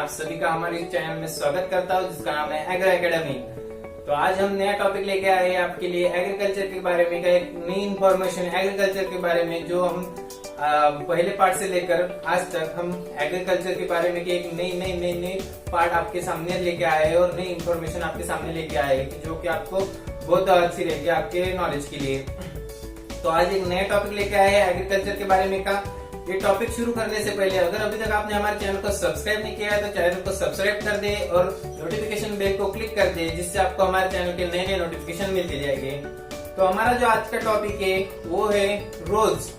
सभी का हमारे इस चैनल में स्वागत करता हूँ जिसका नाम है एग्रो एकेडमी। तो आज हम नया टॉपिक लेके आए हैं आपके लिए एग्रीकल्चर के बारे में का एक नई इन्फॉर्मेशन एग्रीकल्चर के बारे में, जो हम पहले पार्ट से लेकर आज तक हम एग्रीकल्चर के बारे में एक नई पार्ट आपके सामने लेके आए हैं और नई इन्फॉर्मेशन आपके सामने लेके आए हैं जो कि आपको बहुत अच्छी रहेगी आपके नॉलेज के लिए। तो आज एक नया टॉपिक लेके आए हैं एग्रीकल्चर के बारे में का। ये टॉपिक शुरू करने से पहले अगर अभी तक आपने हमारे चैनल को सब्सक्राइब नहीं किया है तो चैनल को सब्सक्राइब कर दे और नोटिफिकेशन बेल को क्लिक कर दे, जिससे आपको हमारे चैनल के नए नोटिफिकेशन मिलते जाएंगे। तो हमारा जो आज का टॉपिक है वो है रोज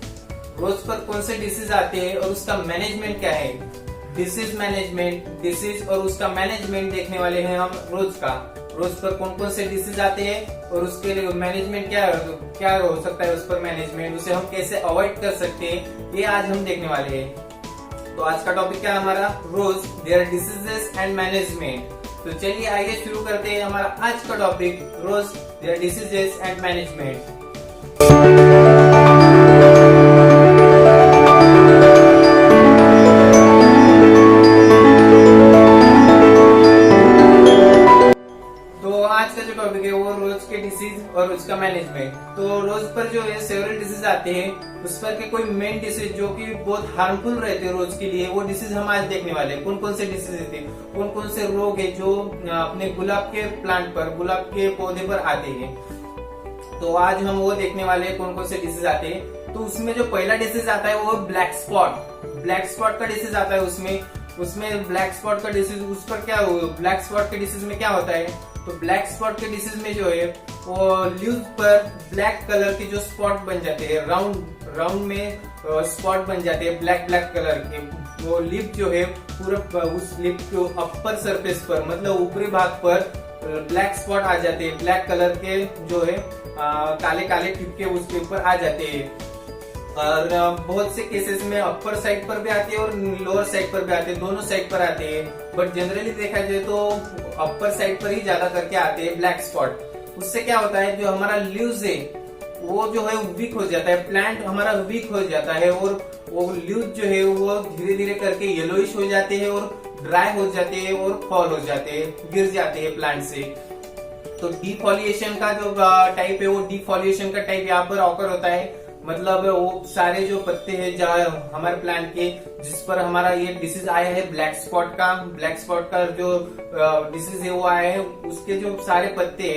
पर कौन से डिसीज आते हैं और उसका मैनेजमेंट क्या है। डिसीज मैनेजमेंट, डिसीज और उसका मैनेजमेंट देखने वाले हैं हम रोज पर कौन कौन से डिसीज आते हैं और उसके लिए मैनेजमेंट क्या हो सकता है, उस पर मैनेजमेंट, उसे हम कैसे अवॉइड कर सकते हैं, ये आज हम देखने वाले हैं। तो आज का टॉपिक क्या है हमारा, rose, their diseases and management. तो चलिए आइए शुरू करते हैं हमारा आज का topic, rose, their diseases and management. Rose के डिसीज और उसका मैनेजमेंट। तो रोज पर जो है सेवरल डिसीज आते हैं, उस पर के कोई मेन डिसीज जो कि बहुत हार्मफुल रहते हैं रोज के लिए, वो डिसीज हम आज देखने वाले हैं। कौन कौन से डिसीज रहते हैं, कौन कौन से रोग है जो अपने गुलाब के प्लांट पर, गुलाब के पौधे पर आते हैं। तो आज हम वो देखने वाले हैं कौन कौन से डिसीज आते हैं। तो उसमें जो पहला डिसीज आता है वो ब्लैक स्पॉट का डिसीज आता है। उसमें ब्लैक स्पॉट का डिसीज, उस पर क्या ब्लैक स्पॉट के डिसीज में क्या होता है, तो ब्लैक स्पॉट के डिसीज में जो है वो लीव्स पर ब्लैक कलर के जो स्पॉट बन जाते हैं, राउंड में स्पॉट बन जाते हैं ब्लैक कलर के। वो लिप जो है पूरा उस लिप के अपर सरफेस पर, मतलब ऊपरी भाग पर ब्लैक स्पॉट आ जाते हैं, ब्लैक कलर के जो है काले टिपके उसके ऊपर आ जाते हैं। और बहुत से केसेस में अपर साइड पर भी आते हैं और लोअर साइड पर भी आते हैं, दोनों साइड पर आते हैं। बट जनरली देखा जाए तो अपर साइड पर ही ज्यादा करके आते हैं ब्लैक स्पॉट। उससे क्या होता है, जो हमारा लीव्स है वो जो है वीक हो जाता है, प्लांट हमारा वीक हो जाता है और वो लीव्स जो है वो धीरे धीरे करके येलोइश हो जाते हैं और ड्राई हो जाते हैं और फॉल हो जाते हैं, गिर जाते हैं प्लांट से। तो डिफॉलिएशन का जो टाइप है वो डिफॉलिएशन का टाइप यहाँ पर ऑकर होता है। मतलब वो सारे जो पत्ते हैं जहाँ हमारे प्लांट के, जिस पर हमारा ये डिसीज आया है ब्लैक स्पॉट का जो डिसीज है वो आया है, उसके जो सारे पत्ते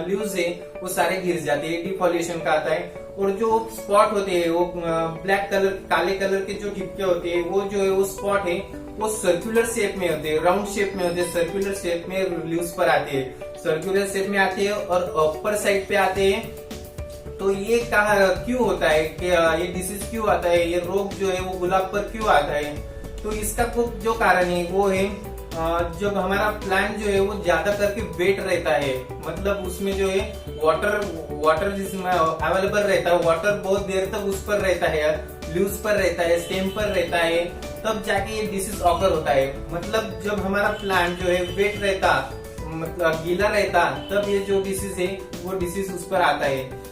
लीव्स है वो सारे गिर जाते हैं, डिफॉलिएशन का आता है। और जो स्पॉट होते हैं वो ब्लैक कलर, काले कलर के जो टिपके होते हैं, वो जो है वो स्पॉट है वो सर्कुलर शेप में होते हैं, राउंड शेप में होते हैं, सर्कुलर शेप में लीव्स पर आते हैं, सर्कुलर शेप में आते हैं और अपर साइड पे आते हैं। तो ये कहा क्यों होता है कि ये डिसीज क्यों आता है, ये रोग जो है वो गुलाब पर क्यों आता है। तो इसका जो कारण है वो है जब हमारा प्लांट जो है वो ज्यादा करके वेट रहता है, मतलब उसमें जो है वाटर जिसमें अवेलेबल रहता है, वाटर बहुत देर तक उस पर रहता है, लीव्स पर रहता है, स्टेम पर रहता है, तब जाके ये डिसीज ऑकर होता है। मतलब जब हमारा प्लांट जो है वेट रहता, मतलब गीला रहता, तब ये जो डिसीज है वो डिसीज उस पर आता है।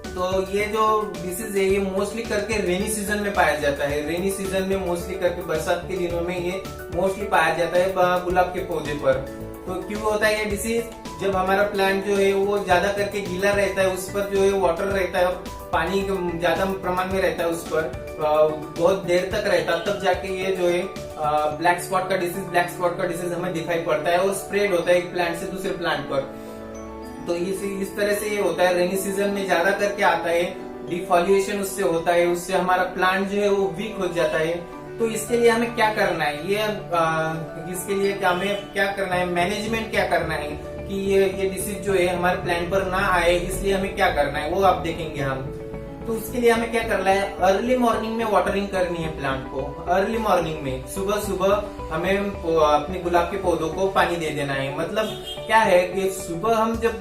तो ये जो डिसीज है ये मोस्टली करके रेनी सीजन में पाया जाता है, रेनी सीजन में मोस्टली करके बरसात के दिनों में ये मोस्टली पाया जाता है गुलाब के पौधे पर। तो क्यों होता है ये डिसीज, जब हमारा प्लांट जो है वो ज्यादा करके गीला रहता है, उस पर जो है वाटर रहता है, पानी ज्यादा प्रमाण में रहता है, उस पर बहुत देर तक रहता है, तब जाके ये जो है ब्लैक स्पॉट का डिसीज हमें दिखाई पड़ता है और स्प्रेड होता है एक प्लांट से दूसरे प्लांट पर। तो इस तरह से ये होता है, रेनी सीजन में ज्यादा करके आता है, डिफॉलिएशन उससे होता है, उससे हमारा प्लांट जो है वो वीक हो जाता है। तो इसके लिए हमें क्या करना है, इसके लिए हमें क्या करना है, मैनेजमेंट क्या करना है कि ये डिसीज जो है हमारे प्लांट पर ना आए, इसलिए हमें क्या करना है वो आप देखेंगे हम। तो उसके लिए हमें क्या करना है, अर्ली मॉर्निंग में वाटरिंग करनी है प्लांट को। अर्ली मॉर्निंग में सुबह हमें अपने गुलाब के पौधों को पानी दे देना है। मतलब क्या है कि सुबह हम जब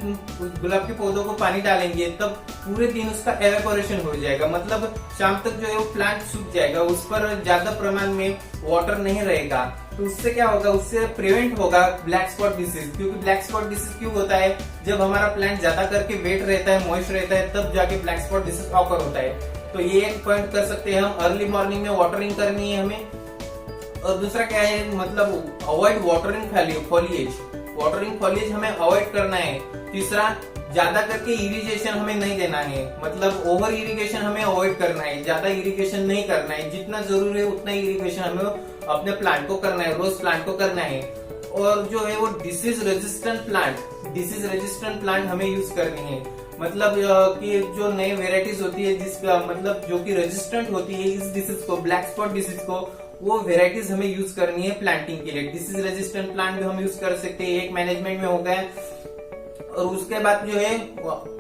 गुलाब के पौधों को पानी डालेंगे तब पूरे दिन उसका एवेपोरेशन हो जाएगा, मतलब शाम तक जो है वो प्लांट सूख जाएगा, उस पर ज्यादा प्रमाण में वाटर नहीं रहेगा। तो उससे क्या होगा, उससे प्रिवेंट होगा ब्लैक स्पॉट डिसीज। क्योंकि ब्लैक स्पॉट डिसीज क्यों होता है, जब हमारा प्लांट ज्यादा करके वेट रहता है, मॉइस्ट रहता है, तब जाके ब्लैक स्पॉट डिसीज ऑकर होता है। तो ये एक पॉइंट कर सकते हैं हम, अर्ली मॉर्निंग में वाटरिंग करनी है हमें। और दूसरा क्या है, मतलब avoid watering foliage, watering foliage हमें अवॉइड करना है। तीसरा, ज्यादा करके इरिगेशन हमें नहीं देना है, मतलब ओवर इरिगेशन हमें अवॉइड करना है, ज्यादा इरिगेशन नहीं करना है, जितना जरूरी है उतना इरिगेशन हमें अपने प्लांट को करना है, रोज प्लांट को करना है। और जो है वो डिसीज रेजिस्टेंट प्लांट हमें यूज करनी है, मतलब कि जो नई वेराइटीज होती है जिसका मतलब जो कि रेजिस्टेंट होती है इस डिसीज को, ब्लैक स्पॉट डिसीज को, वो वेराइटीज हमें यूज करनी है प्लांटिंग के लिए। डिसीज रेजिस्टेंट प्लांट भी हम यूज कर सकते हैं, एक मैनेजमेंट में हो गया। और उसके बाद जो है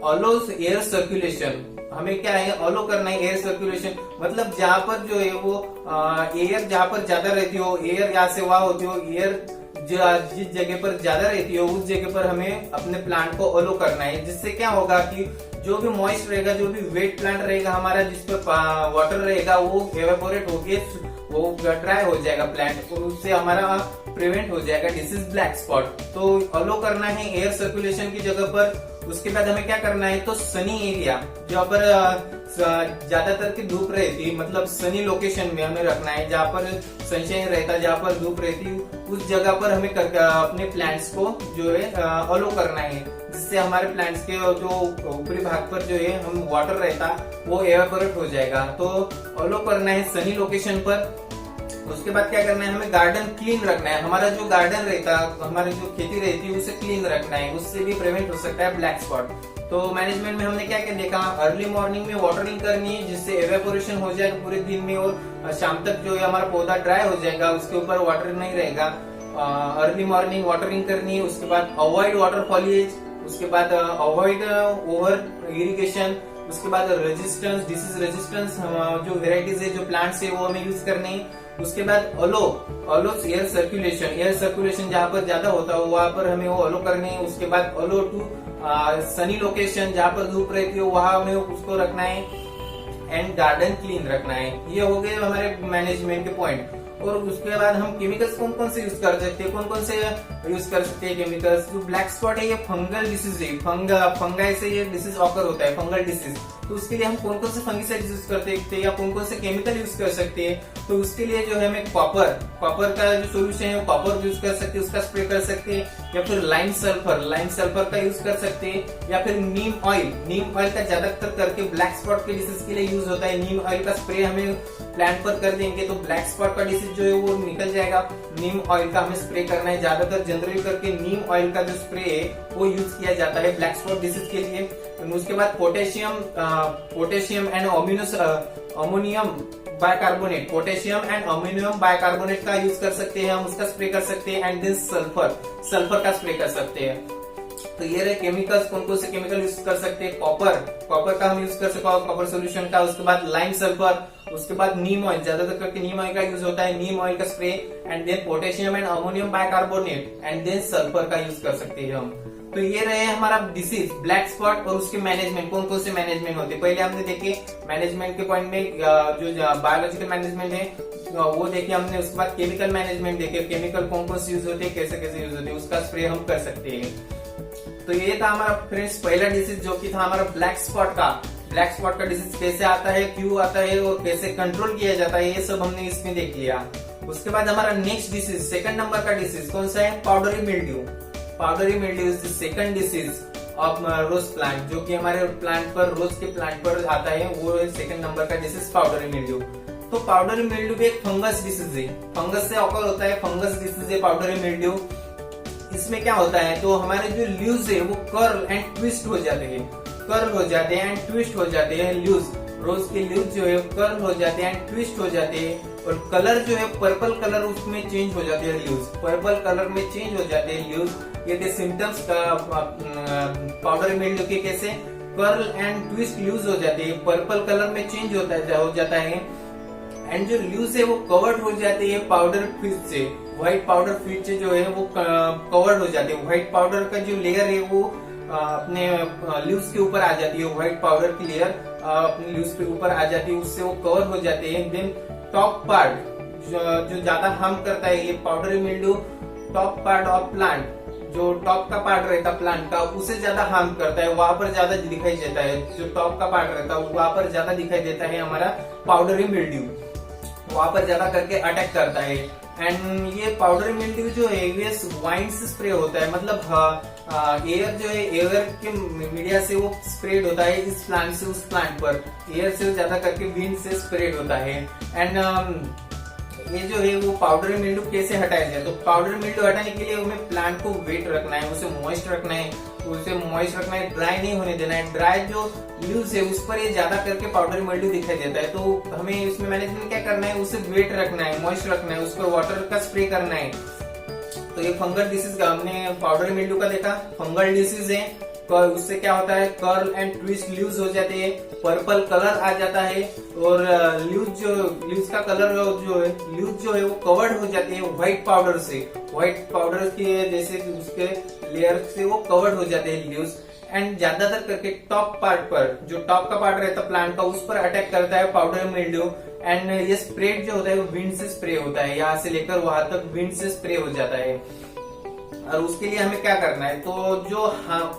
अलो एयर सर्कुलेशन, हमें क्या है अलो करना है एयर सर्कुलेशन, मतलब जहाँ पर जो है वो एयर जहाँ पर ज्यादा रहती हो, एयर यहाँ से वहां होती हो, एयर जिस जगह पर ज्यादा रहती हो उस जगह पर हमें अपने प्लांट को अलो करना है। जिससे क्या होगा कि जो भी मॉइस्ट रहेगा, जो भी वेट प्लांट रहेगा हमारा, जिस पर वाटर रहेगा वो एवेपोरेट होके वो ड्राई हो जाएगा प्लांट, और उससे हमारा प्रिवेंट हो जाएगा डिसीज ब्लैक स्पॉट। तो अलो करना है एयर सर्कुलेशन की जगह पर। उसके बाद हमें क्या करना है, तो सनी एरिया जहाँ पर ज्यादातर की धूप रहती, मतलब सनी लोकेशन में हमें रखना है, जहाँ पर सनशाइन रहता, जहाँ पर धूप रहती, उस जगह पर हमें अपने प्लांट्स को जो है अलो करना है, जिससे हमारे प्लांट्स के जो ऊपरी भाग पर जो है हम वाटर रहता वो एवेपोरेट हो जाएगा। तो अलो करना है सनी लोकेशन पर। उसके बाद क्या करना है, हमें गार्डन क्लीन रखना है, हमारा जो गार्डन रहता, हमारी जो खेती रहती है उसे क्लीन रखना है, उससे भी प्रिवेंट हो सकता है ब्लैक स्पॉट। तो मैनेजमेंट में हमने क्या क्या देखा, अर्ली मॉर्निंग में वाटरिंग करनी है जिससे एवेपोरेशन हो जाएगा पूरे दिन में, और शाम तक जो है हमारा पौधा ड्राई हो जाएगा, उसके ऊपर वाटर नहीं रहेगा। अर्ली मॉर्निंग वाटरिंग करनी है। उसके बाद अवॉइड वाटर फॉलिएज, उसके बाद अवॉइड ओवर इरिगेशन, उसके बाद रेजिस्टेंस, डिसीज रेजिस्टेंस जो वेराइटीज है, जो प्लांट्स है वो हमें यूज करने हैं। उसके बाद अलो एयर सर्कुलेशन जहाँ पर ज्यादा होता है वहां पर हमें वो अलो करने हैं। उसके बाद अलो टू सनी लोकेशन, जहाँ पर धूप रहती है वहां हमें उसको रखना है, एंड गार्डन क्लीन रखना है। ये हो गए हमारे मैनेजमेंट के पॉइंट। और उसके बाद हम केमिकल्स कौन कौन से यूज कर सकते हैं, कौन कौन से यूज कर सकते हैं केमिकल्स। जो ब्लैक स्पॉट है ये फंगल डिसीज है, फंगाई से ये डिसीज ऑकर होता है, फंगल डिसीज। तो उसके लिए हम कौन कौन से फंगिसाइड यूज कर सकते हैं या कौन कौन से केमिकल यूज कर सकते हैं। तो उसके लिए जो है हमें कॉपर का जो सोल्यूशन है कॉपर यूज कर सकते हैं, उसका स्प्रे कर सकते हैं, या फिर लाइम सल्फर का यूज कर सकते हैं, या फिर नीम ऑयल का ज्यादातर करके ब्लैक स्पॉट के डिसीज के लिए यूज होता है। नीम ऑयल का स्प्रे हमें प्लांट पर कर देंगे तो ब्लैक स्पॉट का डिसीज जो है वो निकल जाएगा। नीम ऑयल का हमें स्प्रे करना है, ज्यादातर जनरली करके नीम ऑयल का जो स्प्रे है वो यूज किया जाता है ब्लैक स्पॉट डिसीज के लिए। उसके बाद पोटेशियम एंड अमोनियम बाइकार्बोनेट का यूज कर सकते हैं, हम उसका स्प्रे कर सकते हैं। एंड देन सल्फर का स्प्रे कर सकते हैं। तो ये रहे केमिकल्स, कौन कौन से केमिकल यूज कर सकते हैं। कॉपर का हम यूज कर सकते हैं, कॉपर सोल्यूशन का। उसके बाद लाइम सल्फर, उसके बाद नीम ऑयल, ज्यादातर करके नीम ऑयल का यूज होता है, नीम ऑयल का spray. And then potassium and ammonium bicarbonate, and then sulphur का यूज कर सकते हैं हम। तो ये रहे हमारा डिसीज ब्लैक स्पॉट और उसके मैनेजमेंट, कौन कौन से मैनेजमेंट होते हैं। पहले हमने देखे मैनेजमेंट के पॉइंट में जो बायोलॉजिकल मैनेजमेंट है वो देखे हमने। उसके बाद केमिकल मैनेजमेंट देखे, केमिकल कौन कौन से यूज होते हैं, कैसे कैसे यूज होते हैं, उसका स्प्रे हम कर सकते हैं। तो ये था हमारा फ्रेंड्स पहला डिसीज जो कि था हमारा ब्लैक स्पॉट का डिसीज कैसे आता है, क्यों आता है और कैसे कंट्रोल किया जाता है, ये सब हमने इसमें देख लिया। उसके बाद हमारा नेक्स्ट डिसीज, सेकंड नंबर का डिसीज कौन सा है, powdery mildew is the second disease of rose plant, जो कि हमारे रोज के प्लांट पर आता है, वो सेकंड नंबर का डिसीज पाउडरी मिल्ड्यू। तो पाउडरी मिल्ड्यू भी एक फंगस डिसीज है, फंगस से ऑकर होता है, फंगस डिसीज है पाउडरी मिल्ड्यू। इसमें क्या होता है, तो हमारे जो लीव्स है वो कर्ल एंड ट्विस्ट हो जाते हैं, लीव्स, रोज के लीव्स जो है कर्ल हो जाते हैं, ट्विस्ट हो जाते हैं, और कलर जो है पर्पल कलर उसमें चेंज हो जाते हैं, लीव्स पर्पल कलर में चेंज हो जाते हैं लीव्स। ये थे सिम्टम्स पाउडरी मिल्ड्यू के, कैसे कर्ल एंड ट्विस्ट लीव्स हो जाते हैं, पर्पल कलर में चेंज हो जाता है। एंड जो लीव्स है वो कवर्ड हो जाती है पाउडर फिट से, व्हाइट पाउडर फिट से जो है वो कवर्ड हो जाती है। व्हाइट पाउडर का जो लेयर है वो अपने लीव्स के ऊपर आ जाती है, व्हाइट पाउडर की लेयर अपने लीव्स के ऊपर आ जाती है, उससे वो कवर हो जाते हैं। देन टॉप पार्ट जो ज्यादा हार्म करता है ये powdery mildew, top part of plant, जो टॉप का पार्ट रहता है प्लांट का उसे ज्यादा हार्म करता है, वहां पर ज्यादा दिखाई देता है। जो टॉप का पार्ट रहता है वहां पर ज्यादा दिखाई देता है हमारा पाउडरी मिल्ड्यू, वहां पर ज्यादा करके अटैक करता है। एंड ये पाउडर मिल्ड्यू जो है ये वाइन से स्प्रे होता है, मतलब एयर जो है एयर के मीडिया से वो स्प्रेड होता है इस प्लांट से उस प्लांट पर, एयर से ज्यादा करके विंड से स्प्रेड होता है। एंड ये जो है वो पाउडर मिल्ड्यू कैसे हटाया जाए, तो पाउडर मिल्ड्यू हटाने के लिए हमें प्लांट को वेट रखना है, उसे मॉइस्ट रखना है, ड्राई नहीं होने देना है। ड्राई जो लीव्स है उस पर ये ज्यादा करके पाउडर मिल्ड्यू दिखाई देता है, तो हमें इसमें मैनेजमेंट क्या करना है, उसे वेट रखना है, मॉइस्ट रखना है, उस पर वाटर का स्प्रे करना है। तो ये फंगल डिसीज का हमने पाउडर मिल्ड्यू का देखा, फंगल डिसीज है, उससे क्या होता है कर्ल एंड ट्विस्ट लीव्स हो जाते हैं, पर्पल कलर आ जाता है, और लीव्स का कलर लीव्स जो है वो कवर्ड हो जाती है व्हाइट पाउडर से, व्हाइट पाउडर के जैसे उसके लेयर से वो कवर्ड हो जाते हैं लीव्स। एंड ज्यादातर करके टॉप पार्ट पर, जो टॉप का पार्ट रहता है प्लांट का, उस पर अटैक करता है पाउडर मिल्ड्यू। एंड ये स्प्रेड जो होता है वो विंड से स्प्रे होता है, यहाँ से लेकर वहां तक विंड से स्प्रे हो जाता है। और उसके लिए हमें क्या करना है, तो जो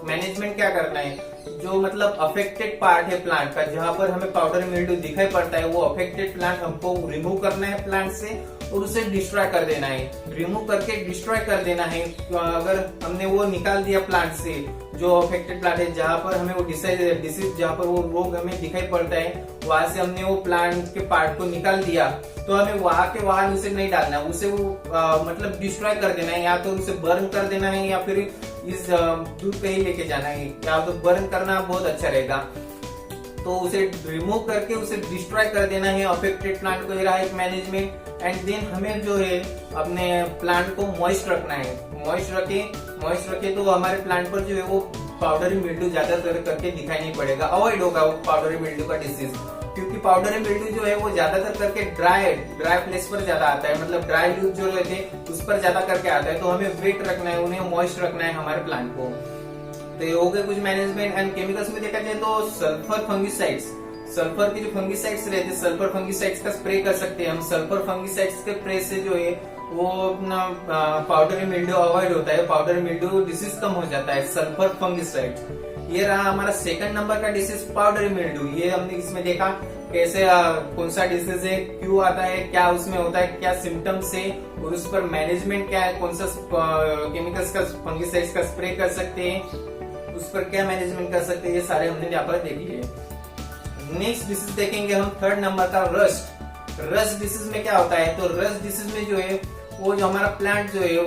मैनेजमेंट क्या करना है, जो मतलब अफेक्टेड पार्ट है प्लांट का, जहां पर हमें पाउडर मिल्ड्यू दिखाई पड़ता है, वो अफेक्टेड प्लांट हमको रिमूव करना है प्लांट से और उसे डिस्ट्रॉय कर देना है, रिमूव करके डिस्ट्रॉय कर देना है। तो अगर हमने वो निकाल दिया प्लांट से, जो अफेक्टेड प्लांट है जहां पर हमें वो डिसीज जहां पर वो रोग हमें दिखाई पड़ता है, वहां से हमने वो प्लांट के पार्ट को निकाल दिया, तो हमें वहां के वहां उसे नहीं डालना, उसे वो मतलब डिस्ट्रॉय कर देना है, या तो उसे बर्न कर देना है या फिर इस दूध पे ही लेके जाना है, या तो बर्न करना बहुत अच्छा रहेगा। तो उसे रिमूव करके उसे डिस्ट्रॉय कर देना है अफेक्टेड प्लांट को, ये रहा एक मैनेजमेंट। एंड देन हमें जो है अपने प्लांट को मॉइस्ट रखना है, मॉइस्ट रखे तो हमारे प्लांट पर जो है वो पाउडरी मिल्ड्यू ज्यादातर करके दिखाई नहीं पड़ेगा, अवॉइड होगा वो पाउडरी मिल्ड्यू का डिसीज, क्योंकि पाउडरी मिल्ड्यू जो है वो ज्यादातर करके ड्राई प्लेस पर ज्यादा आता है, मतलब ड्राई लीव जो रहते हैं उस पर ज्यादा करके आता है। तो हमें वेट रखना है, उन्हें मॉइस्ट रखना है हमारे प्लांट को। तो ये हो गए कुछ मैनेजमेंट। एंड केमिकल्स में देखा जाए तो सल्फर फंगिसाइड्स, सल्फर के जो फंगिसाइड्स रहते हैं, सल्फर फंगिसाइड्स का स्प्रे कर सकते हैं हम। सल्फर फंगिसाइड्स के स्प्रे से जो है वो अपना पाउडर मिल्ड्यू अवॉइड होता है, पाउडर मिल्ड्यू डिसीज कम हो जाता है सल्फर फंगिसाइड। ये रहा हमारा सेकंड नंबर का डिसीज पाउडर मिल्ड्यू। ये हमने इसमें देखा कैसे कौन सा डिसीज है, क्यों आता है, क्या उसमें होता है, क्या सिम्टम्स है और उस पर मैनेजमेंट क्या है, कौन सा केमिकल्स का फंगिसाइड्स का स्प्रे कर सकते हैं, उस पर क्या मैनेजमेंट कर सकते हैं, ये सारे हमने यहाँ पर देख लिए। नेक्स्ट डिसीज देखेंगे हम थर्ड नंबर का रस्ट डिसीज में क्या होता है, तो रस्ट डिसीज में जो है वो जो हमारा प्लांट जो है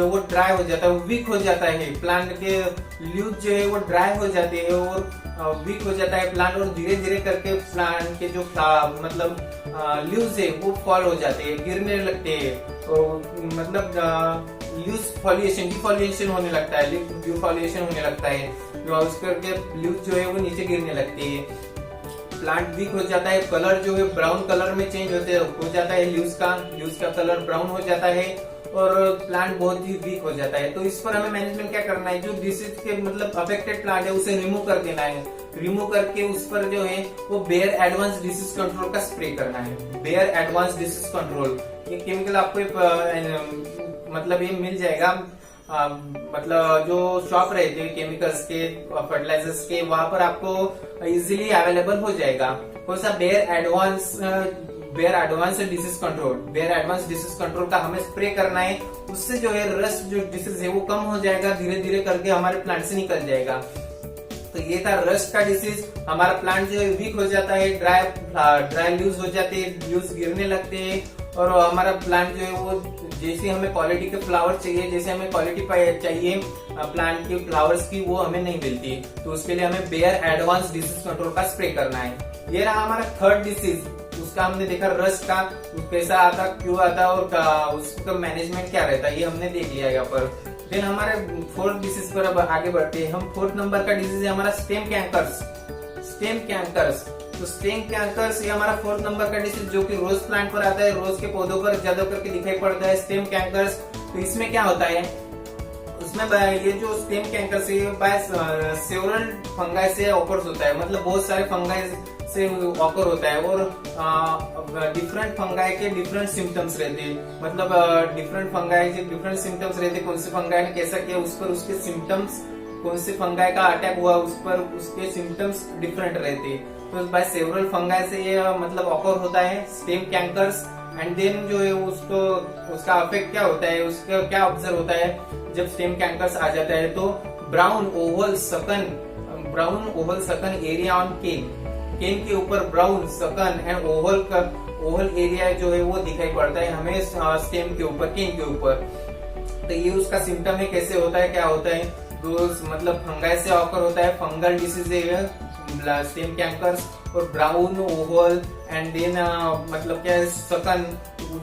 वो ड्राई हो जाता है, वो वीक हो जाता है, प्लांट के लीव जो है वो ड्राई हो जाते हैं और वीक हो जाता है प्लांट, और धीरे धीरे करके प्लांट के जो मतलब लीव्स है वो फॉल हो जाते हैं, गिरने लगते हैं, और मतलब डिफॉलिएशन होने लगता है, डिफॉलिएशन होने लगता है, जो उसके लीव्स जो है वो नीचे गिरने लगते हैं, प्लांट वीक हो जाता है, कलर जो है ब्राउन कलर में चेंज हो जाता है, लीव्स का कलर ब्राउन हो जाता है और प्लांट बहुत ही वीक हो जाता है। तो इस पर हमें मैनेजमेंट क्या करना है, जो डिसीज के मतलब अफेक्टेड प्लांट है उसे रिमूव कर देना है, रिमूव करके उस पर जो है वो बेयर एडवांस डिसीज कंट्रोल का स्प्रे करना है। बेयर एडवांस डिसीज कंट्रोल ये केमिकल आपको मतलब ये मिल जाएगा, मतलब जो शॉप रहते हैं केमिकल्स के फर्टिलाइजर्स के, वहां पर आपको इजीली अवेलेबल हो जाएगा। कौन सा बेयर एडवांस डिसीज कंट्रोल का हमें स्प्रे करना है, उससे जो है रस्ट जो डिसीज है वो कम हो जाएगा, धीरे धीरे करके हमारे प्लांट से निकल जाएगा। तो ये था रस्ट का डिसीज। हमारा प्लांट जो है वीक हो जाता है, ड्राई लीव्स हो जाते हैं, लीव्स गिरने लगते हैं, और हमारा प्लांट जो है वो जैसे हमें क्वालिटी के फ्लावर चाहिए, जैसे हमें क्वालिटी चाहिए प्लांट के फ्लावर्स की, वो हमें नहीं मिलती। तो उसके लिए हमें बेयर एडवांस डिसीज कंट्रोल का स्प्रे करना है। ये रहा हमारा थर्ड डिसीज, उसका हमने देखा रस्ट का कैसा आता, क्यों आता और उसका मैनेजमेंट क्या रहता है, ये हमने देख लिया यहाँ पर। फिर हमारे फोर्थ डिसीज पर अब आगे बढ़ते हैं हम। फोर्थ नंबर का डिसीज है हमारा स्टेम कैंकर्स। तो स्टेम कैंकर्स ये हमारा फोर्थ नंबर का डिसीज जो कि रोज प्लांट पर आता है, रोज के पौधों पर ज्यादा करके दिखाई पड़ता है स्टेम कैंकर्स। तो इसमें क्या होता है, उसमें ये जो स्टेम कैंकर्स है बाय सेवरल फंगाई से ऑकर्स होता है, मतलब बहुत सारे फंगाई से ऑकर होता है, और डिफरेंट फंगाई के डिफरेंट सिम्टम्स रहते हैं, मतलब डिफरेंट फंगाई के डिफरेंट सिम्टम्स रहते हैं, कौन से फंगाई ने कैसा किया उस पर उसके सिम्टम्स, कौन से फंगाई का अटैक हुआ उस पर उसके सिम्टम्स डिफरेंट रहते हैं। तो बाय सेवरल फंगाई से ये मतलब ऑकर होता है स्टेम कैंकर्स। एंड देन जो है उसका इफेक्ट क्या होता है, उसका क्या ऑब्जर्व होता है जब स्टेम कैंकर्स आ जाता है, तो ब्राउन ओवल सकन एरिया ऑन केन के ऊपर ब्राउन सकन एंड ओवल एरिया जो है वो दिखाई पड़ता है हमें स्टेम के ऊपर, केन के ऊपर। तो ये उसका सिम्टम है, कैसे होता है, क्या होता है, मतलब फंगाई से ऑकर होता है, फंगल डिसीज है स्टेम कैंकर्स, और ब्राउन ओवल एंड देन मतलब क्या है सकन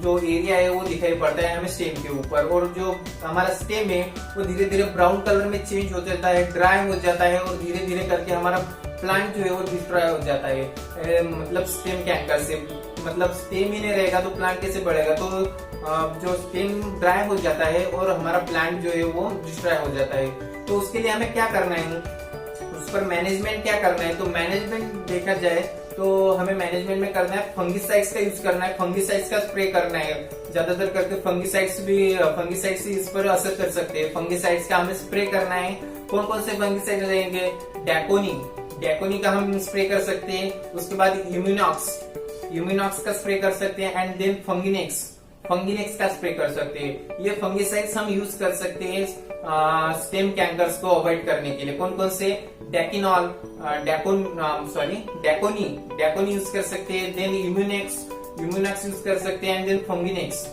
जो एरिया है वो दिखाई पड़ता है हमें स्टेम के ऊपर। और जो हमारा स्टेम है वो धीरे धीरे ब्राउन कलर में चेंज हो जाता है, ड्राई हो जाता है, और धीरे धीरे करके हमारा प्लांट जो है वो डिस्ट्रॉय हो जाता है मतलब स्टेम कैंकर से। मतलब स्टेम ही नहीं रहेगा तो प्लांट कैसे बढ़ेगा, तो जो स्टेम ड्राई हो जाता है और हमारा प्लांट जो है वो डिस्ट्रॉय हो जाता है। तो उसके लिए हमें क्या करना है, उस पर मैनेजमेंट क्या करना है। तो मैनेजमेंट देखा जाए तो हमें मैनेजमेंट में करना है फंगिसाइड्स का यूज करना है, फंगिसाइड्स का स्प्रे करना है। ज्यादातर करके फंगिसाइड्स इस पर असर कर सकते हैं। फंगिसाइड्स का हमें स्प्रे करना है। कौन कौन से फंगिसाइड रहेंगे, डैकोनी का हम स्प्रे कर सकते हैं। उसके बाद यूमिनॉक्स का स्प्रे कर सकते हैं। एंड देन फंगिनेक्स का स्प्रे कर सकते हैं। ये फंगिसाइड्स हम यूज कर सकते हैं स्टेम कैंकर्स को अवॉइड करने के लिए। कौन कौन से, डैकोनी यूज कर सकते हैं, देन यूमिनॉक्स यूज कर सकते हैं, एंड देन फंगिनेक्स,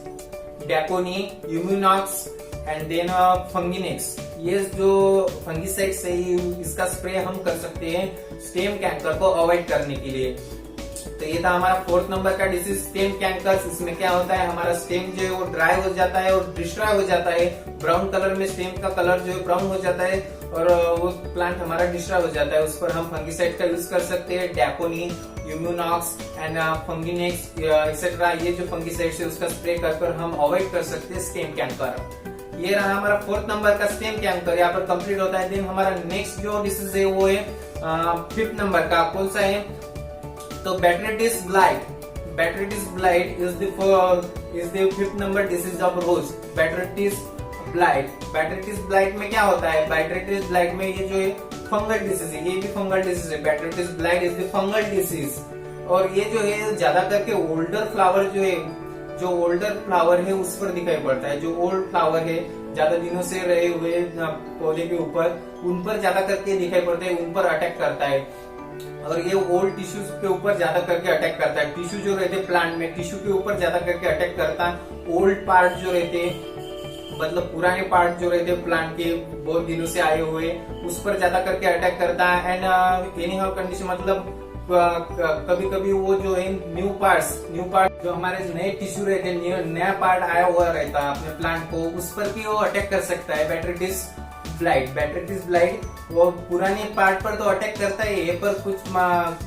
डैकोनी, यूमिनॉक्स एंड देन फंगिनेक्स। ये जो फंगिसाइड्स है इसका स्प्रे हम कर सकते हैं स्टेम कैंकर को अवॉइड करने के लिए। तो ये था हमारा 4th नंबर का डिसीज स्टेम कैंकर्स। इसमें क्या होता है, हमारा स्टेम जो है वो ड्राई हो जाता है और डिस्ट्रॉय हो जाता है, ब्राउन कलर में स्टेम का कलर जो है ब्राउन हो जाता है और वो प्लांट हमारा डिस्ट्रॉय हो जाता है। उस पर हम फंगिसाइड का यूज कर सकते हैं, डैकोनी, यूमिनॉक्स एंड फंगिनेक्स एक्सेट्रा। ये जो फंगिसाइड है उसका स्प्रे कर हम अवॉइड कर सकते हैं स्टेम कैंकर। ये रहा हमारा 4th नंबर का स्टेम कैंकर, यहाँ पर कंप्लीट होता है। देन हमारा नेक्स्ट जो डिसीज है वो है 5th नंबर का, कौन सा है, तो botrytis blight is the 5th number disease of rose. Botrytis blight में क्या होता है, बैटरिटिस ब्लाइट में ये जो है फंगल डिसीज है, ये भी फंगल डिसीज है। Botrytis blight is the fungal disease. और ये जो है ज्यादा करके ओल्डर फ्लावर है उस पर दिखाई पड़ता है। जो ओल्ड फ्लावर है ज्यादा दिनों से रहे हुए पौधे के ऊपर, उन पर ज्यादा करके दिखाई पड़ता है, उन पर अटैक करता है। और ये ओल्ड टिश्यूज के ऊपर ज्यादा करके अटैक करता है। टिश्यू जो रहते प्लांट में, टिश्यू के ऊपर ज्यादा करके अटैक करता है। ओल्ड पार्ट जो रहते मतलब पुराने पार्ट जो रहते प्लांट के बहुत दिनों से आए हुए, उस पर ज्यादा करके अटैक करता है। एंड एनी हाउ कंडीशन मतलब कभी कभी वो जो है न्यू पार्ट जो हमारे नए टिश्यू रहते हैं, नया पार्ट आया हुआ रहता है अपने प्लांट को, उस पर भी वो अटैक कर सकता है। बैटरिटिस ब्लाइट वो पुराने पार्ट पर तो अटैक करता है, पर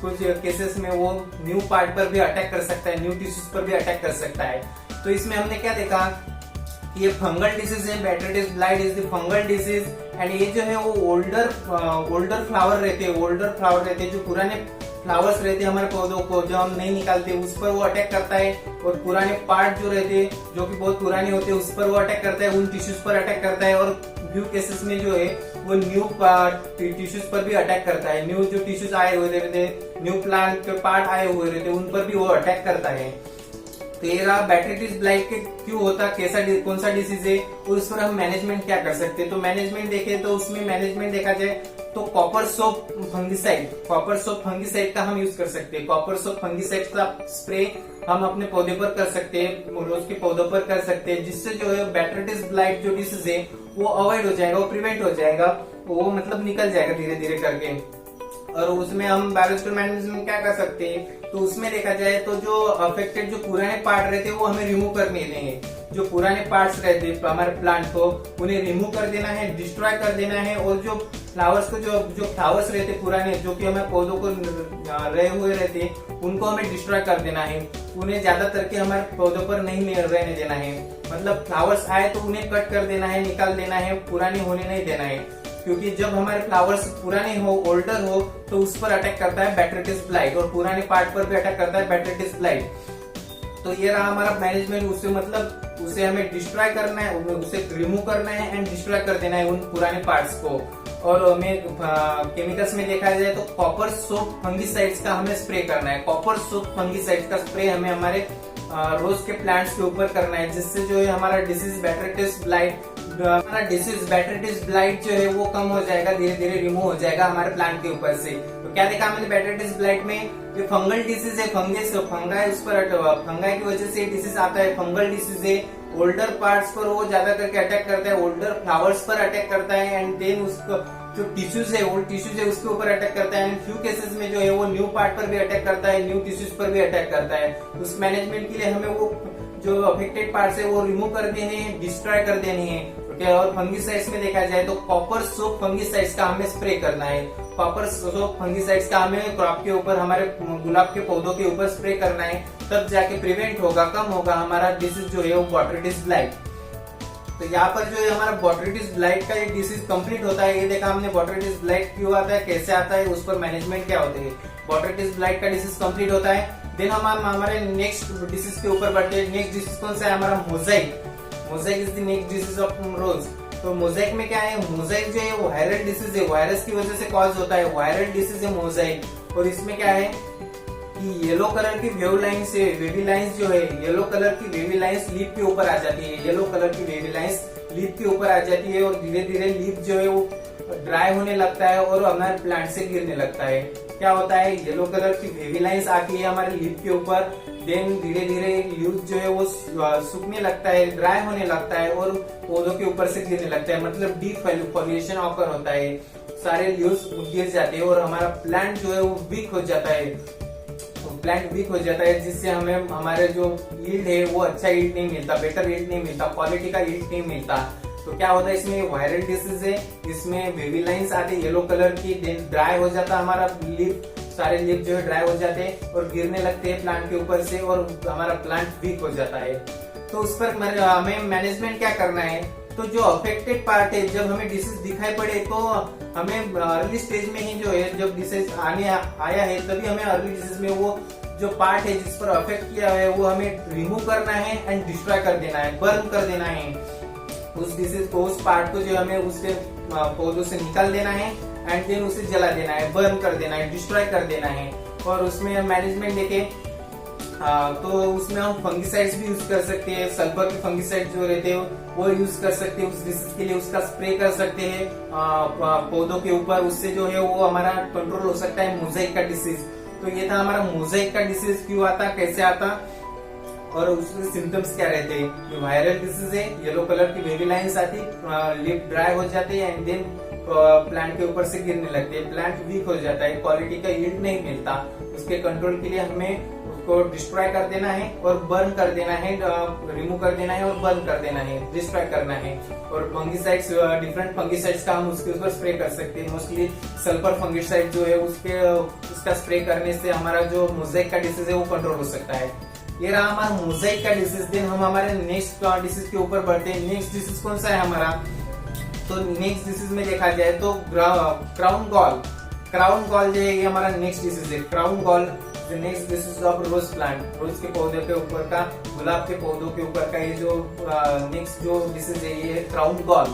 कुछ केसेस में वो न्यू पार्ट पर भी अटैक कर सकता है, न्यू टिश्यूज पर भी अटैक कर सकता है। तो इसमें हमने क्या देखा, ये फंगल डिसीज है। Botrytis blight is the fungal disease. And ये जो है वो ओल्डर फ्लावर रहते हैं, जो पुराने फ्लावर्स रहते हैं हमारे पौधों को जो हम नहीं निकालते, उस पर वो अटैक करता है। और पुराने पार्ट जो रहते हैं जो कि बहुत पुराने होते हैं, उस पर वो अटैक करता है, उन टिश्यूज पर अटैक करता है। और फ्यू केसेस में जो है वो न्यू टिश्यूज पर भी अटैक करता है। न्यू जो टिश्यूज आए हुए रहते, न्यू प्लांट के पार्ट आए हुए रहते, उन पर भी वो अटैक करता है। तो ये रहा बैटरिटिस ब्लाइट के क्यों होता, कौन सा डिसीज है, और उस पर हम मैनेजमेंट क्या कर सकते हैं। तो मैनेजमेंट देखे तो उसमें मैनेजमेंट देखा जाए तो कॉपर सोप फंगिसाइड का हम यूज कर सकते हैं। कॉपर सोप फंगिसाइड का स्प्रे हम अपने पौधे पर कर सकते हैं, रोज के पौधों पर कर सकते हैं, जिससे जो है बैटरिटिस ब्लाइट जो डिसीज है वो अवॉइड हो जाएगा, वो प्रिवेंट हो जाएगा, वो मतलब निकल जाएगा धीरे धीरे करके। और उसमें हम बायोलॉजिकल मैनेजमेंट क्या कर सकते हैं, तो उसमें देखा जाए तो जो अफेक्टेड जो पुराने पार्ट रहते हैं वो हमें रिमूव करने देंगे। जो पुराने पार्ट्स रहते हैं हमारे प्लांट को, उन्हें रिमूव कर देना है, डिस्ट्रॉय कर देना है। और जो फ्लावर्स को जो फ्लावर्स रहते पुराने जो कि हमारे पौधों को रहे हुए रहते, उनको हमें डिस्ट्रॉय कर देना है। उन्हें ज्यादातर के हमारे पौधों पर नहीं रहने देना है। मतलब फ्लावर्स आए तो उन्हें कट कर देना है, निकाल देना है, पुराने होने नहीं देना है। क्योंकि जब हमारे फ्लावर्स पुराने हो, ओल्डर हो, तो उस पर अटैक करता है बैटरिटिस ब्लाइट, और पुराने पार्ट पर भी अटैक करता है बैटरिटिस ब्लाइट। तो ये रहा हमारा मैनेजमेंट। उससे मतलब उसे हमें डिस्ट्रॉय करना है, उसे रिमूव करना है एंड डिस्ट्रॉय कर देना है उन पुराने पार्ट्स को। और केमिकल्स में देखा जाए तो कॉपर सोप फंगिसाइड्स का हमें स्प्रे करना है। कॉपर सोप फंगिसाइड्स का स्प्रे हमें हमारे रोज के प्लांट्स के ऊपर करना है, जिससे जो है हमारा डिसीज बैटरिटिस ब्लाइट जो है वो कम हो जाएगा, धीरे धीरे रिमूव हो जाएगा हमारे प्लांट के ऊपर से। तो क्या देखा मैंने बैटरिटिस ब्लाइट में, ये फंगल डिसीज है, फंगाई उस पर फंगाई की वजह से डिसीज आता है। फंगल डिसीज है, ओल्डर पार्ट्स पर वो ज्यादा करके अटैक करता है, ओल्डर फ्लावर्स पर अटैक करता है, एंड देन उसको जो टिश्यूज है, ओल्ड टिश्यूज है उसके ऊपर अटैक करता है, एंड फ्यू केसेस में जो है वो न्यू पार्ट पर भी अटैक करता है, न्यू टिश्यूज पर भी अटैक करता है। उस मैनेजमेंट के लिए हमें वो जो अफेक्टेड पार्ट्स है वो रिमूव कर देने हैं, डिस्ट्रॉय कर देनी है। ओके, और फंगिसाइड्स में देखा जाए तो कॉपर सोप फंगिसाइड्स का हमें स्प्रे करना है। कॉपर सोप फंगिसाइड्स का हमें क्रॉप के ऊपर, हमारे गुलाब के पौधों के ऊपर स्प्रे करना है, तब जाके प्रिवेंट होगा, कम होगा हमारा डिसीज जो है वो बॉटरिटिस ब्लाइट। तो यहाँ पर जो है हमारा बॉटरिटिस ब्लाइट का ये डिसीज कंप्लीट होता है। ये देखा हमने बॉटरिटिस ब्लाइट क्यों आता है, कैसे आता है, उस पर मैनेजमेंट क्या होते हैं। बॉटरिटिस ब्लाइट का डिसीज कंप्लीट होता है, देन हम हमारे नेक्स्ट डिसीज के ऊपर बढ़ते हैं। नेक्स्ट डिसीज कौन सा है हमारा, Mosaic. Mosaic is the next disease of रोज। तो मोजाइक में क्या है, मोजाइक जो है वो वायरल डिसीज है, वायरस की वजह से कॉज होता है, वायरल डिसीज है मोजाइक। और इसमें क्या है कि येलो कलर की वेव लाइन्स है, वेवी लाइन्स जो है, येलो कलर की वेवी लाइन्स लीफ के ऊपर आ जाती है, येलो कलर की वेवी लाइन्स लीफ के ऊपर आ जाती है, और धीरे धीरे लीफ जो है वो ड्राई होने लगता है और हमारे प्लांट से गिरने लगता है। क्या होता है, येलो कलर की वेवी लाइन्स आती है हमारे लीफ के ऊपर, देन धीरे धीरे लीफ जो है वो सूखने लगता है, ड्राई होने लगता है और पौधों के ऊपर से गिरने लगता है, मतलब डिफॉलिएशन ऑकर होता है, सारे लीव्स गिर जाते हैं और हमारा प्लांट जो है वो वीक हो जाता है। प्लांट वीक हो जाता है, जिससे हमें हमारे जो यील्ड है वो अच्छा यील्ड नहीं मिलता, बेटर यील्ड नहीं मिलता, क्वालिटी का यील्ड नहीं मिलता। तो क्या होता है, इसमें वायरल डिसीज है, इसमें वेवी लाइन्स आती है येलो कलर की, देन ड्राई हो जाता है हमारा लीफ, सारे लीफ जो है ड्राई हो जाते हैं और गिरने लगते हैं प्लांट के ऊपर से, और हमारा प्लांट वीक हो जाता है। तो उस पर हमें मैनेजमेंट क्या करना है, तो जो अफेक्टेड पार्ट है, जब हमें डिसीज दिखाई पड़े तो हमें अर्ली स्टेज में ही जो है, जब डिसीज आया है तभी हमें अर्ली डिसीज में वो जो पार्ट है जिस पर अफेक्ट किया है वो हमें रिमूव करना है एंड डिस्ट्रॉय कर देना है, बर्न कर देना है उस डिसीज को, उस पार्ट को जो हमें उसके पौधों से निकाल देना है एंड देन उसे जला देना है, बर्न कर देना है, डिस्ट्रॉय कर देना है। और उसमें मैनेजमेंट देखें तो उसमें हम फंगिसाइड्स भी यूज कर सकते हैं, सल्फर के फंगिसाइड जो रहते हैं वो यूज कर सकते हैं, उस डिसीज के लिए उसका स्प्रे कर सकते हैं पौधों के ऊपर, उससे जो है वो हमारा कंट्रोल हो सकता है मोजाइक का डिसीज। तो ये था हमारा मोजाइक का डिसीज, क्यों आता, कैसे आता और उसके सिम्टम्स क्या रहते हैं। वायरल डिसीज है, येलो कलर की वेवी लाइन्स आती, लिप ड्राई हो जाते हैं एंड देन प्लांट के ऊपर से गिरने लगते हैं, प्लांट वीक हो जाता है, क्वालिटी का यील्ड नहीं मिलता। उसके कंट्रोल के लिए हमें उसको डिस्ट्रॉय कर देना है और बर्न कर देना है, रिमूव कर देना है और बर्न कर देना है, डिस्ट्रॉय करना है। और फंगिसाइड्स, डिफरेंट फंगिसाइड्स का हम उसके ऊपर स्प्रे कर सकते हैं। मोस्टली सल्फर फंगिसाइड जो है उसका स्प्रे करने से हमारा जो मोजाइक का डिसीज है वो कंट्रोल हो सकता है। ये रहा हमारा मोजाइक का डिसीज। देन हम हमारे नेक्स्ट डिसीज के ऊपर बढ़ते हैं। नेक्स्ट डिसीज कौन सा है हमारा, तो नेक्स्ट डिसीज में देखा जाए तो क्राउन गॉल। क्राउन गॉल जो है ये हमारा नेक्स्ट डिसीज है। Crown gall next disease of rose plant, rose के पौधे के ऊपर का, गुलाब के पौधों के ऊपर का ये जो नेक्स्ट जो डिसीज है ये क्राउन गॉल।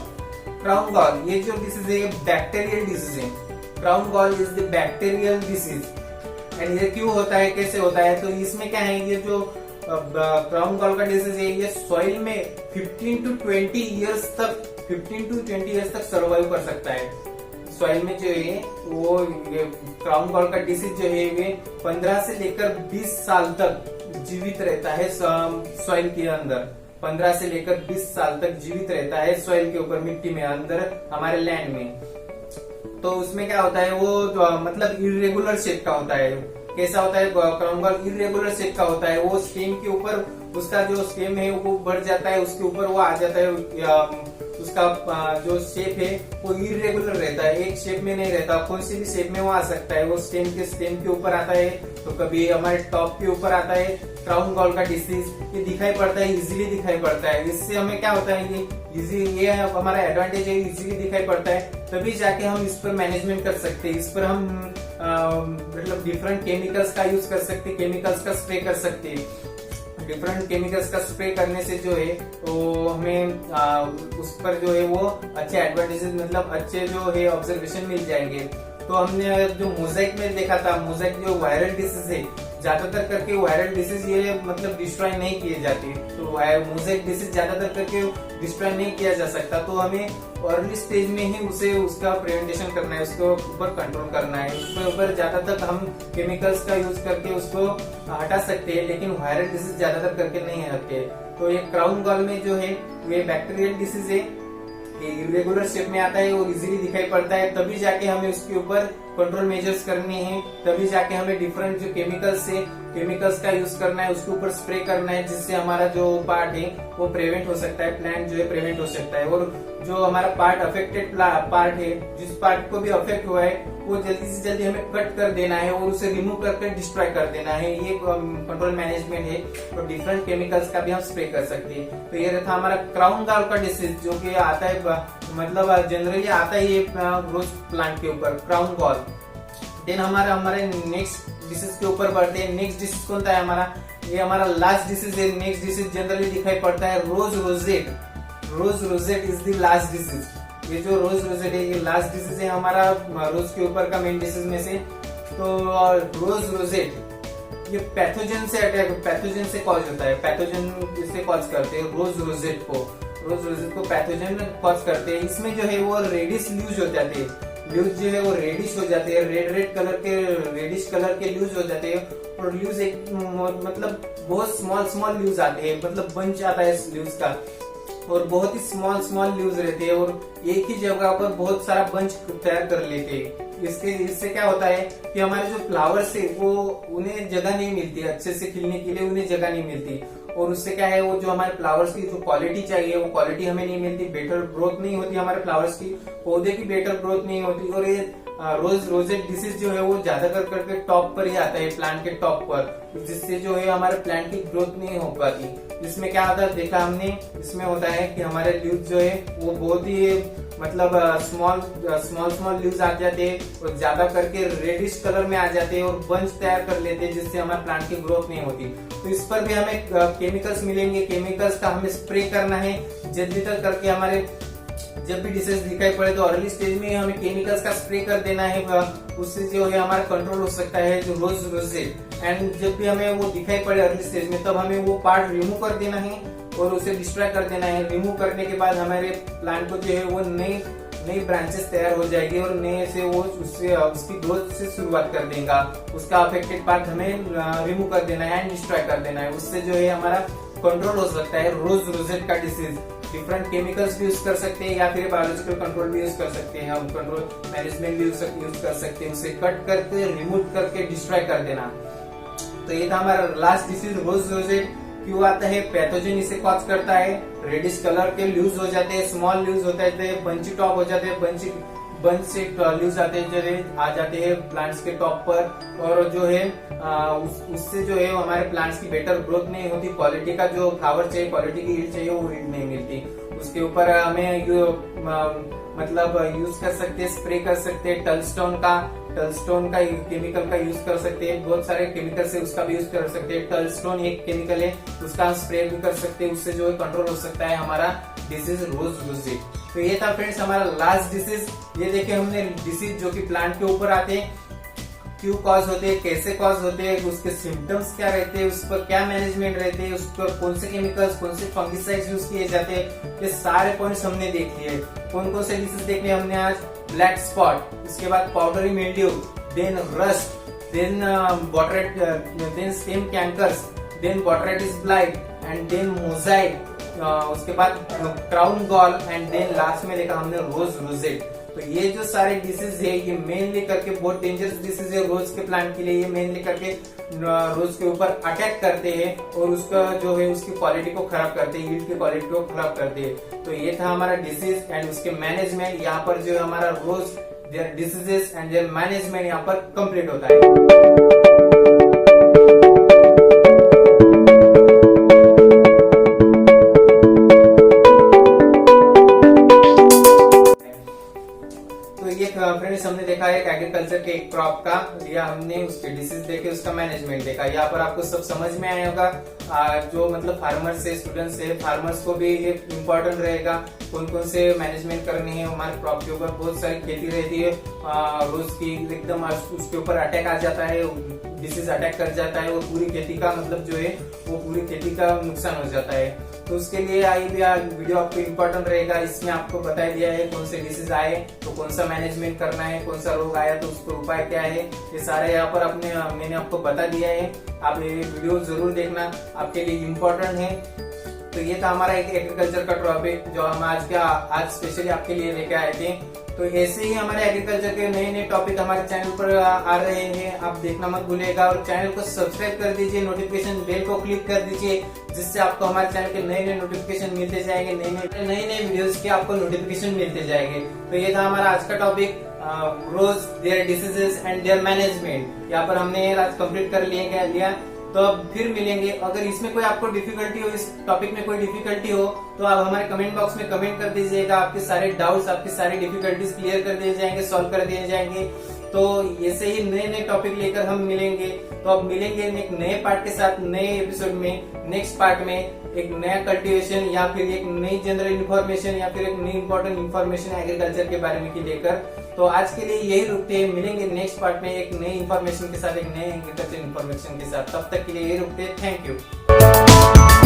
क्राउन गॉल ये जो डिसीज है ये बैक्टीरियल डिसीज है। Crown gall is the bacterial disease. And ये क्यों होता है, कैसे होता है, तो इसमें क्या है, ये जो क्राउन गॉल का डिसीज है ये सॉइल में 15 to 20 इयर्स तक सर्वाइव कर सकता है। सॉइल में जो है वो क्राउन गॉल का डिसीज जो है ये 15 से लेकर 20 साल तक जीवित रहता है सॉइल के अंदर। 15 से लेकर 20 साल तक जीवित रहता है सॉइल के ऊपर, मिट्टी में, अंदर हमारे लैंड में। तो उसमें क्या होता है, वो मतलब इरेगुलर शेप का होता है। कैसा होता है, क्राउन गॉल इरेगुलर शेप का होता है। वो स्टेम के ऊपर, उसका जो स्टेम है वो बढ़ जाता है, उसके ऊपर वो आ जाता है, उसका जो शेप है वो इरेगुलर रहता है, एक शेप में नहीं रहता, कौन सी भी शेप में वो आ सकता है। वो स्टेम के ऊपर आता है, तो कभी हमारे टॉप के ऊपर आता है। क्राउन गॉल का डिसीज ये दिखाई पड़ता है, इजीली दिखाई पड़ता है। इससे हमें क्या होता है, ये हमारा एडवांटेज है, इजीली दिखाई पड़ता है, तभी जाके हम इस पर मैनेजमेंट कर सकते हैं। इस पर हम मतलब डिफरेंट केमिकल्स का यूज कर सकते हैं, केमिकल्स का स्प्रे कर सकते हैं, डिफरेंट केमिकल्स का स्प्रे करने से जो है वो हमें उस पर जो है वो अच्छे एडवांटेजेस मतलब अच्छे जो है ऑब्जर्वेशन मिल जाएंगे। तो हमने जो मोज़ेक में देखा था, मोज़ेक जो वायरल डिसीज है, ज्यादातर करके वायरल डिसीज ये मतलब डिस्ट्रॉय नहीं किए जाते, तो मोज़ेक डिसीज ज्यादातर करके डिस्ट्रॉय नहीं किया जा सकता। तो हमें अर्ली स्टेज में ही उसे उसका प्रिवेंटेशन करना है, उसके ऊपर कंट्रोल करना है। उसके ऊपर ज्यादातर हम केमिकल्स का यूज करके उसको हटा सकते हैं, लेकिन वायरल डिसीज ज्यादातर करके नहीं हटते। तो ये क्राउन गॉल में जो है ये बैक्टीरियल डिसीज है, इरेगुलर शेप में आता है और इजीली दिखाई पड़ता है। तभी जाके हमें उसके ऊपर कंट्रोल मेजर्स करने हैं, तभी जाके हमें डिफरेंट जो केमिकल्स का यूज करना है, उसके ऊपर स्प्रे करना है, जिससे हमारा जो पार्ट है वो प्रिवेंट हो सकता है, प्लांट जो है प्रिवेंट हो सकता है। और जो हमारा पार्ट अफेक्टेड पार्ट है, जिस पार्ट को भी अफेक्ट हुआ है वो जल्दी से जल्दी हमें कट कर देना है और उसे रिमूव करके डिस्ट्रॉय कर देना है। ये कंट्रोल मैनेजमेंट है। तो डिफरेंट केमिकल्स का भी हम स्प्रे कर सकते हैं। तो ये था हमारा क्राउन गॉल का डिसीज, जो कि आता है मतलब जनरली आता है ये रोज प्लांट के ऊपर, क्राउन गॉल। देन हमारे नेक्स्ट डिसीज के ऊपर बढ़ते हैं। नेक्स्ट डिसीज कौन सा है हमारा? ये हमारा लास्ट डिसीज है। नेक्स्ट डिसीज जनरली दिखाई पड़ता है rose rosette. Rose rosette is the last disease. ये जो रोज रोजेट है ये लास्ट डिसीज है हमारा रोज के ऊपर का मेन डिसीज में से। तो रोज रोजेट ये पैथोजन से कॉज होता है, पैथोजन से कॉज करते हैं रोज रोजेट को पैथोजन कॉज करते हैं। इसमें जो है वो रेडिश ल्यूज हो जाते हैं, ल्यूज जो है वो रेडिश हो जाते हैं, रेड रेडिश कलर के ल्यूज हो जाते हैं। और ल्यूज एक मतलब बहुत स्मॉल ल्यूज आते हैं, मतलब बंच आता है इस ल्यूज का, और बहुत ही स्मॉल ल्यूज रहते हैं और एक ही जगह पर बहुत सारा बंच तैयार कर लेते हैं। इससे क्या होता है कि हमारे जो फ्लावर्स है वो उन्हें जगह नहीं मिलती, अच्छे से खिलने के लिए उन्हें जगह नहीं मिलती। और उससे क्या है, वो जो हमारे फ्लावर्स की जो क्वालिटी चाहिए वो क्वालिटी हमें नहीं मिलती, बेटर ग्रोथ नहीं होती हमारे फ्लावर्स की, पौधे की बेटर ग्रोथ नहीं होती। और ये रोजेट डिसीज जो है वो ज्यादातर करके टॉप पर ही आता है, प्लांट के टॉप पर, जिससे जो है हमारे प्लांट की ग्रोथ नहीं हो पाती। इसमें क्या होता है देखा हमने, इसमें होता है कि हमारे लीव्स जो है वो बहुत ही मतलब स्मॉल लीव्स आ जाते हैं और ज्यादा करके रेडिश कलर में आ जाते हैं और बंच तैयार कर लेते हैं, जिससे हमारे प्लांट की ग्रोथ नहीं होती। तो इस पर भी हमें केमिकल्स मिलेंगे, केमिकल्स का हमें स्प्रे करना है जल्दी तक करके। हमारे जब भी डिसीज दिखाई पड़े तो अर्ली स्टेज में हमें केमिकल्स का स्प्रे कर देना है, उससे जो है हमारा कंट्रोल हो सकता है जो रोजेट। एंड जब भी हमें वो दिखाई पड़े अर्ली स्टेज में, तब हमें वो पार्ट रिमूव कर देना है और उसे डिस्ट्रॉय कर देना है। रिमूव करने के बाद हमारे प्लांट को जो है वो नई ब्रांचेस तैयार हो जाएगी और नए से वो उसकी ग्रोथ से शुरुआत कर देगा। उसका अफेक्टेड पार्ट हमें रिमूव कर देना है एंड डिस्ट्रॉय कर देना है। उससे जो है हमारा कंट्रोल हो सकता है रोजेट का डिसीज। डिफरेंट केमिकल्स भी यूज कर सकते हैं या फिर बायोलॉजिकल कंट्रोल भी यूज कर सकते हैं, हम कंट्रोल मैनेजमेंट भी यूज कर सकते हैं। उसे कट करके रिमूव करके डिस्ट्रॉय कर देना। तो ये था हमारा लास्ट डिसीज रोजेट। क्यों आता है? पैथोजन इसे कॉज करता है, रेडिश कलर के ल्यूज हो जाते हैं, स्मॉल ल्यूज होते हैं, बंची टॉप हो जाते हैं, बंच से ल्यूज आते हैं जो आ जाते हैं प्लांट्स के टॉप पर। और जो है उससे जो है हमारे प्लांट्स की बेटर ग्रोथ नहीं होती, क्वालिटी का जो फ्लावर चाहिए, क्वालिटी की यील्ड चाहिए वो यील्ड नहीं मिलती। उसके ऊपर हमें मतलब यूज कर सकते हैं, स्प्रे कर सकते हैं टलस्टोन का केमिकल का यूज कर सकते हैं। बहुत सारे केमिकल से उसका भी यूज कर सकते हैं। टलस्टोन एक केमिकल है, उसका हम स्प्रे भी कर सकते हैं, उससे जो है कंट्रोल हो सकता है हमारा डिसीज रोजेट। तो ये था फ्रेंड्स हमारा लास्ट डिसीज। ये देखिए हमने डिसीज जो कि प्लांट के ऊपर आते हैं, क्यों कॉज होते हैं, कैसे कॉज होते हैं, उसके सिम्टम्स क्या रहते हैं, उस पर क्या मैनेजमेंट रहते हैं, उस पर कौन से केमिकल्स, कौन से फंगिसाइड्स यूज किए जाते हैं, ये सारे पॉइंट्स हमने देख लिए। कौन कौन से डिसीज देखने हमने आज? ब्लैक स्पॉट, उसके बाद powdery mildew, then rust, then then stem cankers, then botrytis blight and then mosaic, उसके बाद crown gall and then last में देखा हमने रोजेट। तो ये जो सारे डिसीज है ये मेनली करके बहुत डेंजरस डिसीज है रोज के प्लांट के लिए। ये मेनली करके रोज के ऊपर अटैक करते हैं और उसका जो है उसकी क्वालिटी को खराब करते हैं, यील्ड की क्वालिटी को खराब करते हैं। तो ये था हमारा डिसीज एंड उसके मैनेजमेंट। यहाँ पर जो है हमारा rose their diseases and their management यहाँ पर कंप्लीट होता है। फ्रेंड्स हमने देखा है एग्रीकल्चर के एक क्रॉप का लिया हमने, उसके डिसीज देखे, उसका मैनेजमेंट देखा। यहाँ पर आपको सब समझ में आया होगा। जो मतलब फार्मर्स है, स्टूडेंट्स है, फार्मर्स को भी ये इम्पोर्टेंट रहेगा कौन कौन से मैनेजमेंट करने हैं। हमारे क्रॉप के ऊपर बहुत सारी खेती रहती है, रोज की एकदम उसके ऊपर अटैक आ जाता है, डिसीज अटैक कर जाता है, और पूरी खेती का मतलब जो है वो पूरी खेती का नुकसान हो जाता है। तो उसके लिए आई भी वीडियो आपको इम्पोर्टेंट रहेगा। इसमें आपको बता दिया है कौन से डिसीज आए तो कौन सा मैनेजमेंट करना है, कौन सा रोग आया तो उसका उपाय क्या है, ये सारे यहाँ पर मैंने आपको बता दिया है। आप ये वीडियो जरूर देखना, आपके लिए इम्पोर्टेंट है। तो ये था हमारा एक एग्रीकल्चर का टॉपिक जो हम आज स्पेशली आपके लिए लेके आए थे। तो ऐसे ही हमारे एग्रीकल्चर के नए नए टॉपिक हमारे चैनल पर आ रहे हैं, आप देखना मत भूलिएगा। और चैनल को सब्सक्राइब कर दीजिए, नोटिफिकेशन बेल को क्लिक कर दीजिए, जिससे आपको हमारे चैनल के नए नए नोटिफिकेशन मिलते जाएंगे, नए नए वीडियोस के आपको नोटिफिकेशन मिलते जाएंगे। तो ये था हमारा आज का topic, rose, their diseases and their management. यहाँ पर हमने आज कंप्लीट कर लिया। तो अब फिर मिलेंगे। अगर इसमें कोई आपको डिफिकल्टी हो, इस टॉपिक में कोई डिफिकल्टी हो, तो आप हमारे कमेंट बॉक्स में कमेंट कर दीजिएगा। आपके सारे डाउट्स, आपकी सारी डिफिकल्टीज क्लियर कर दिए जाएंगे, सॉल्व कर दिए जाएंगे। तो ऐसे ही नए नए टॉपिक लेकर हम मिलेंगे। तो अब मिलेंगे एक नए पार्ट के साथ, नए एपिसोड में, नेक्स्ट पार्ट में एक नया कल्टीवेशन या फिर एक नई जनरल इन्फॉर्मेशन या फिर एक नई इंपॉर्टेंट इन्फॉर्मेशन एग्रीकल्चर के बारे में की लेकर। तो आज के लिए यही रुकते हैं, मिलेंगे नेक्स्ट पार्ट में एक नई इन्फॉर्मेशन के साथ, एक नए एग्रीकल्चर इन्फॉर्मेशन के साथ। तब तक के लिए यही रुकते हैं। Thank you.